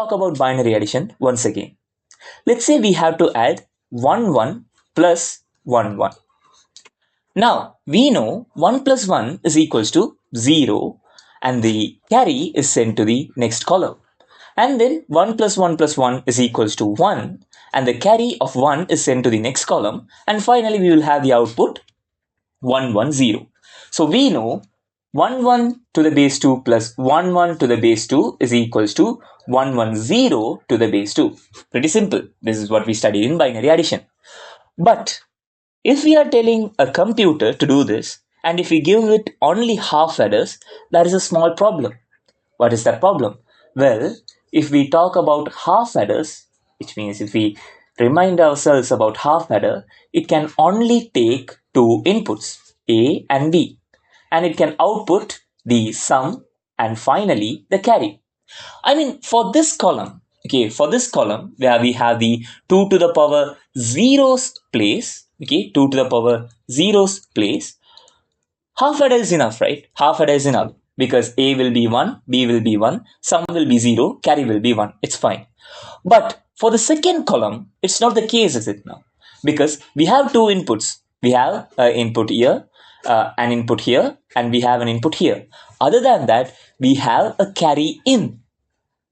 talk about binary addition once again. Let's say we have to add 1 1 plus 1 1. Now we know 1 plus 1 is equals to 0 and the carry is sent to the next column. And then 1 plus 1 plus 1 is equals to 1 and the carry of 1 is sent to the next column, and finally we will have the output 1 1 0. So we know 1 1 to the base 2 plus 1 1 to the base 2 is equals to 1 1 0 to the base 2. Pretty simple. This is what we studied in binary addition. But if we are telling a computer to do this, and if we give it only half adders, that is a small problem. What is that problem? Well, if we talk about half adders, which means if we remind ourselves about half adder, it can only take two inputs, A and B, and it can output the sum and finally the carry. I mean, for this column where we have the 2 to the power zeros place, 2 to the power zeros place, half adder is enough, right? Half adder is enough because A will be 1, B will be 1, sum will be 0, carry will be 1. It's fine. But for the second column, it's not the case, is it now? Because we have two inputs. We have an input here, an input here, and we have an input here. Other than that, we have a carry in.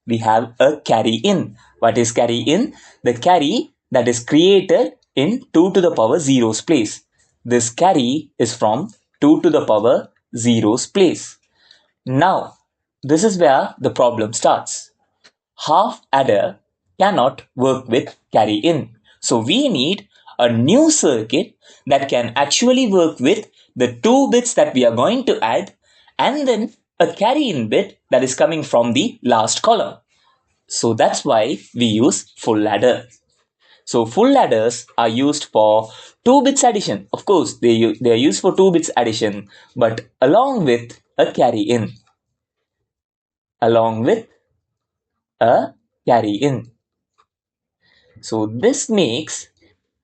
We have a carry in. What is carry in? The carry that is created in 2 to the power zeros place. This carry is from 2 to the power zeros place. Now, this is where the problem starts. Half adder cannot work with carry in. So we need a new circuit that can actually work with the 2 bits that we are going to add and then a carry in bit that is coming from the last column. So that's why we use full adder. So full adders are used for 2 bits addition. Of course, they are used for 2 bits addition, but along with a carry in. Along with a carry in. So this makes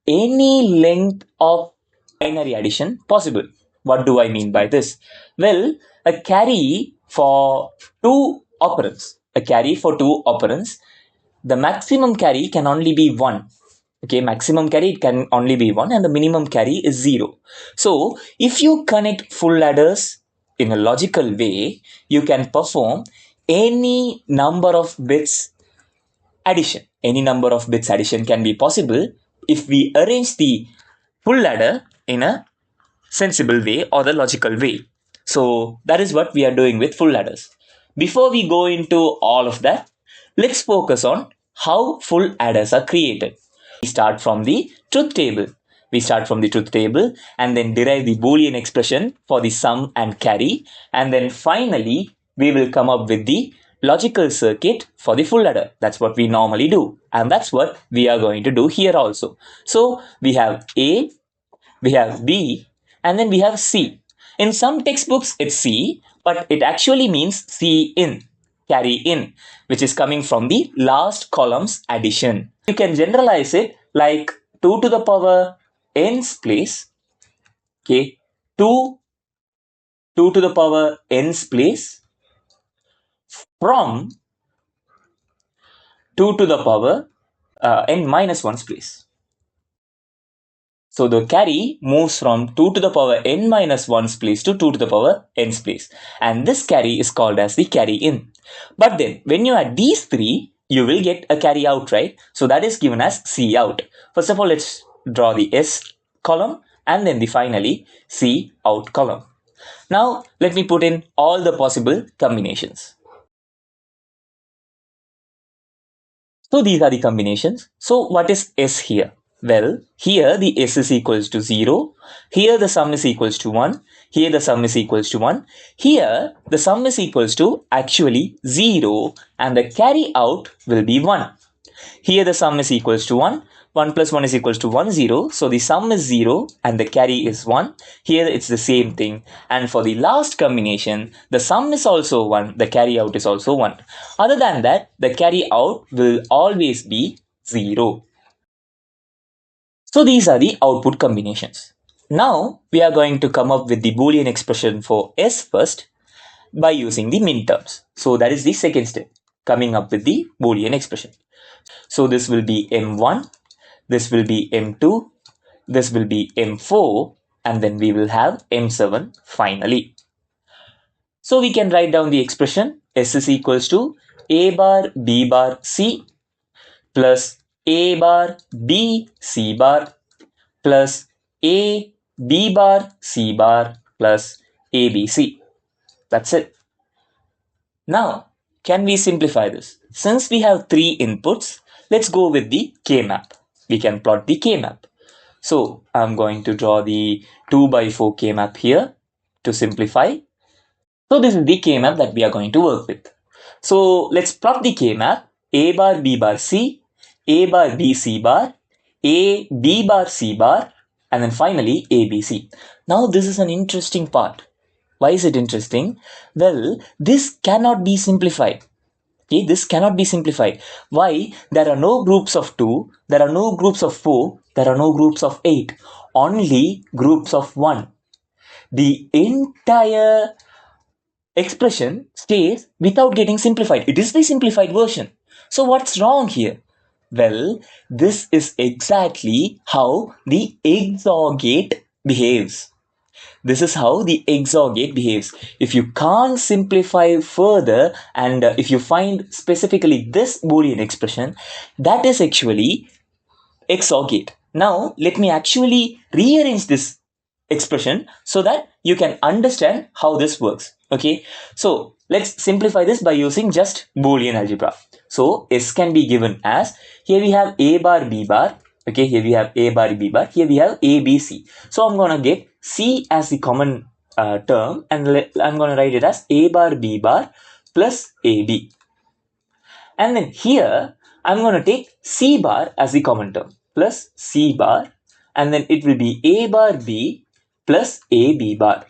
any length of binary addition possible. What do I mean by this? Well, a carry for 2 operands. The maximum carry can only be 1. Maximum carry can only be 1 and the minimum carry is 0. So if you connect full adders in a logical way, you can perform any number of bits addition. Any number of bits addition can be possible if we arrange the full adder in a sensible way or the logical way. So that is what we are doing with full adders. Before we go into all of that, let's focus on how full adders are created. We start from the truth table. And then derive the Boolean expression for the sum and carry. And then finally, we will come up with the logical circuit for the full adder. That's what we normally do. And that's what we are going to do here also. So we have A, we have B, and then we have C. In some textbooks, it's C, but it actually means C in, carry in, which is coming from the last column's addition. You can generalize it like 2 to the power n's place, 2 to the power n's place from 2 to the power n minus 1's place. So the carry moves from 2 to the power n minus 1's place to 2 to the power n's place. And this carry is called as the carry in. But then when you add these three, you will get a carry out, right? So that is given as C out. First of all, let's draw the S column and then the finally C out column. Now let me put in all the possible combinations. So these are the combinations. So what is S here? Well, here the S is equals to 0. Here the sum is equals to 1. Here the sum is equals to 1. Here the sum is equals to actually 0 and the carry out will be 1. Here the sum is equals to 1. 1 plus 1 is equals to 1, 0. So the sum is 0 and the carry is 1. Here it's the same thing. And for the last combination, the sum is also 1. The carry out is also 1. Other than that, the carry out will always be 0. So these are the output combinations. Now we are going to come up with the Boolean expression for S first by using the min terms. So that is the second step. coming up with the Boolean expression. So this will be M1, this will be M2, this will be M4, and then we will have M7 finally. So we can write down the expression S is equals to A bar B bar C plus A bar B C bar plus A B bar C bar plus ABC. That's it. Now, can we simplify this? Since we have three inputs, let's go with the K-map. We can plot the K-map. So, I'm going to draw the 2 by 4 K-map here to simplify. So, this is the K-map that we are going to work with. So, let's plot the K-map. A bar B bar C, A bar B C bar, A B bar C bar, and then finally ABC. Now, this is an interesting part. Why is it interesting? Well, this cannot be simplified. Okay, this cannot be simplified. Why? There are no groups of 2, there are no groups of 4, there are no groups of 8, only groups of 1. The entire expression stays without getting simplified. It is the simplified version. So what's wrong here? Well, this is exactly how the XOR gate behaves. This is how the XOR gate behaves. If you can't simplify further and if you find specifically this Boolean expression, that is actually XOR gate. Now, let me actually rearrange this expression so that you can understand how this works. Okay, so let's simplify this by using just Boolean algebra. So S can be given as, here we have A bar B bar. Okay, here we have A bar B bar. Here we have A B C. So I'm gonna get C as the common term, and I'm gonna write it as A bar B bar plus AB. And then here I'm gonna take C bar as the common term plus C bar, and then it will be A bar B plus AB bar.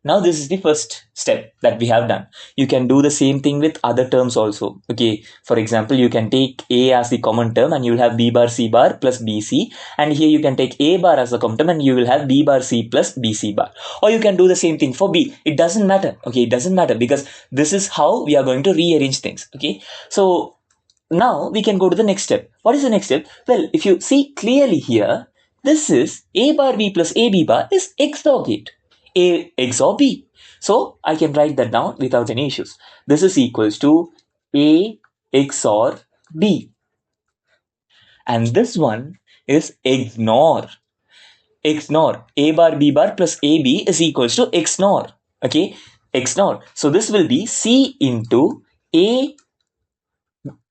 Now this is the first step that we have done. You can do the same thing with other terms also. Okay, for example, you can take A as the common term and you will have B bar C bar plus BC, and here you can take A bar as a common term and you will have B bar C plus BC bar. Or you can do the same thing for B. It doesn't matter. Okay, it doesn't matter because this is how we are going to rearrange things. Okay, so now we can go to the next step. What is the next step? Well, if you see clearly here, this is A bar B plus AB bar is XOR gate. A XOR B. So I can write that down without any issues. This is equals to A XOR B. And this one is XNOR. XNOR. A bar B bar plus AB is equals to XNOR. Okay, XNOR. So this will be C into A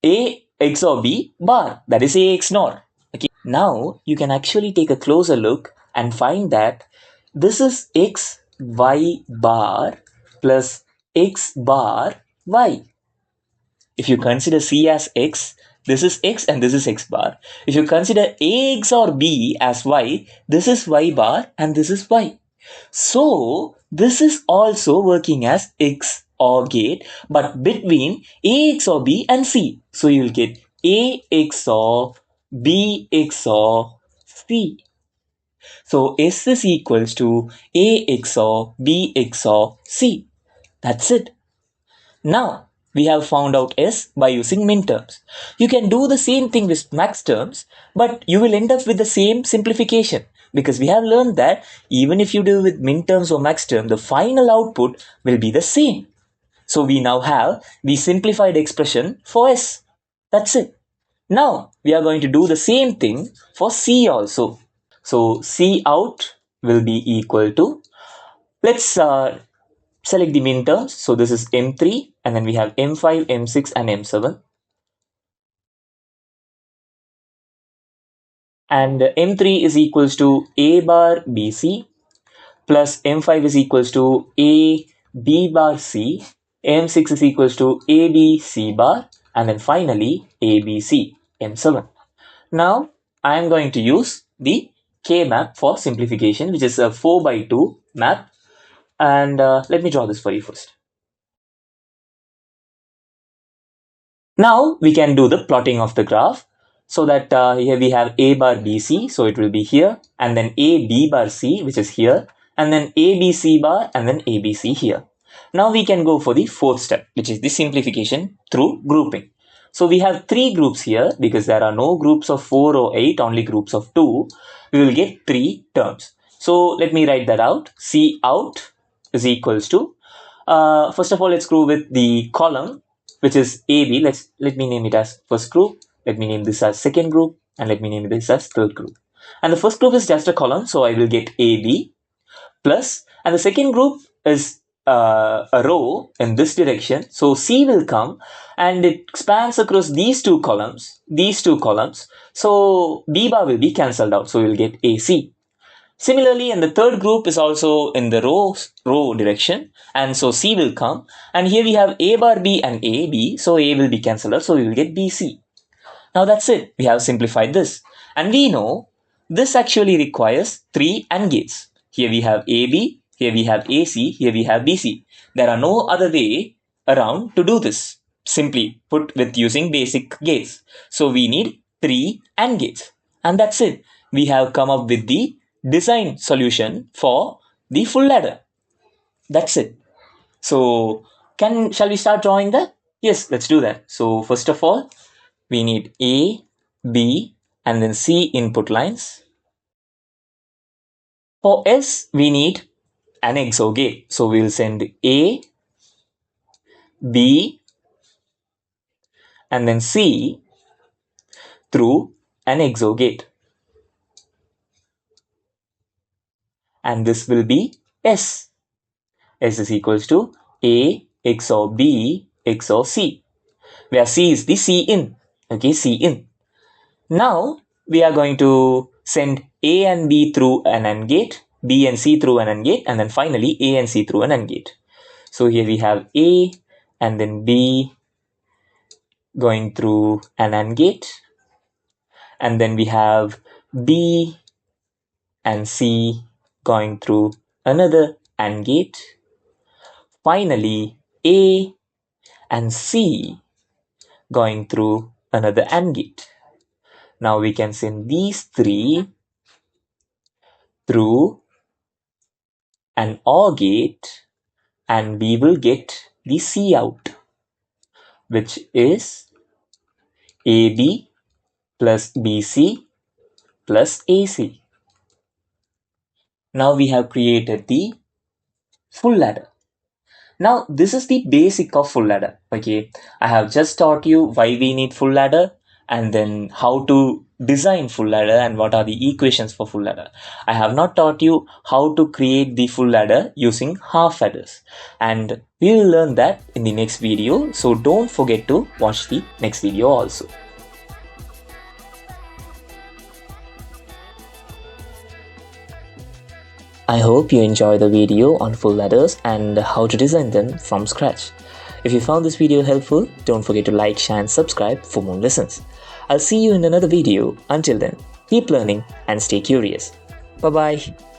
XOR B bar. That is A XNOR. Okay. Now you can actually take a closer look and find that this is X Y bar plus X bar Y. If you consider C as X, this is X and this is X bar. If you consider A XOR B as Y, this is Y bar and this is Y. So this is also working as XOR gate, but between A XOR B and C. So you will get A XOR B XOR C. So S is equals to A XOR B XOR C. That's it. Now we have found out S by using minterms. You can do the same thing with max terms, but you will end up with the same simplification, because we have learned that even if you do with minterms or max term, the final output will be the same. So we now have the simplified expression for S. That's it. Now we are going to do the same thing for C also. So C out will be equal to, let's select the minterms. So this is M3 and then we have M5, M6 and M7. And M3 is equals to A bar BC plus M5 is equals to A B bar C, M6 is equals to AB C bar, and then finally ABC M7. Now I am going to use the K map for simplification, which is a 4 by 2 map. And let me draw this for you first. Now we can do the plotting of the graph, so that here we have A bar BC, so it will be here, and then A B bar C, which is here, and then ABC bar and then ABC here. Now we can go for the fourth step, which is the simplification through grouping. So we have 3 groups here because there are no groups of 4 or 8, only groups of 2. We will get 3 terms. So let me write that out. C out is equals to, first of all, let's go with the column, which is AB. Let me name it as first group. Let me name this as second group, and let me name this as third group. And the first group is just a column, so I will get AB plus, and the second group is a row in this direction, so C will come and it spans across these two columns, so B bar will be cancelled out, so we'll get AC. Similarly, and the third group is also in the row direction, and so C will come, and here we have A bar B and AB, so A will be cancelled out, so we will get BC. Now that's it, we have simplified this, and we know this actually requires 3 AND gates. Here we have AB, here we have AC, here we have BC. There are no other way around to do this, simply put with using basic gates. So we need 3 AND gates, and that's it. We have come up with the design solution for the full ladder. That's it. So shall we start drawing that? Yes, let's do that. So first of all, we need A, B, and then C input lines. For S, we need an XOR gate. So we'll send A, B, and then C through an XOR gate. And this will be S. S is equals to A XOR B XOR C, where C is the C in. Okay, C in. Now we are going to send A and B through an AND gate, B and C through an AND gate, and then finally A and C through an AND gate. So here we have A and then B going through an AND gate, and then we have B and C going through another AND gate. Finally, A and C going through another AND gate. Now we can send these 3 through an OR gate, and we will get the C out, which is AB plus BC plus AC. Now we have created the full ladder. Now this is the basic of full ladder. Okay, I have just taught you why we need full ladder, and then how to design full ladder and what are the equations for full ladder. I have not taught you how to create the full ladder using half adders, and we will learn that in the next video, so don't forget to watch the next video also. I hope you enjoy the video on full ladders and how to design them from scratch. If you found this video helpful, don't forget to like, share and subscribe for more lessons. I'll see you in another video. Until then, keep learning and stay curious. Bye-bye.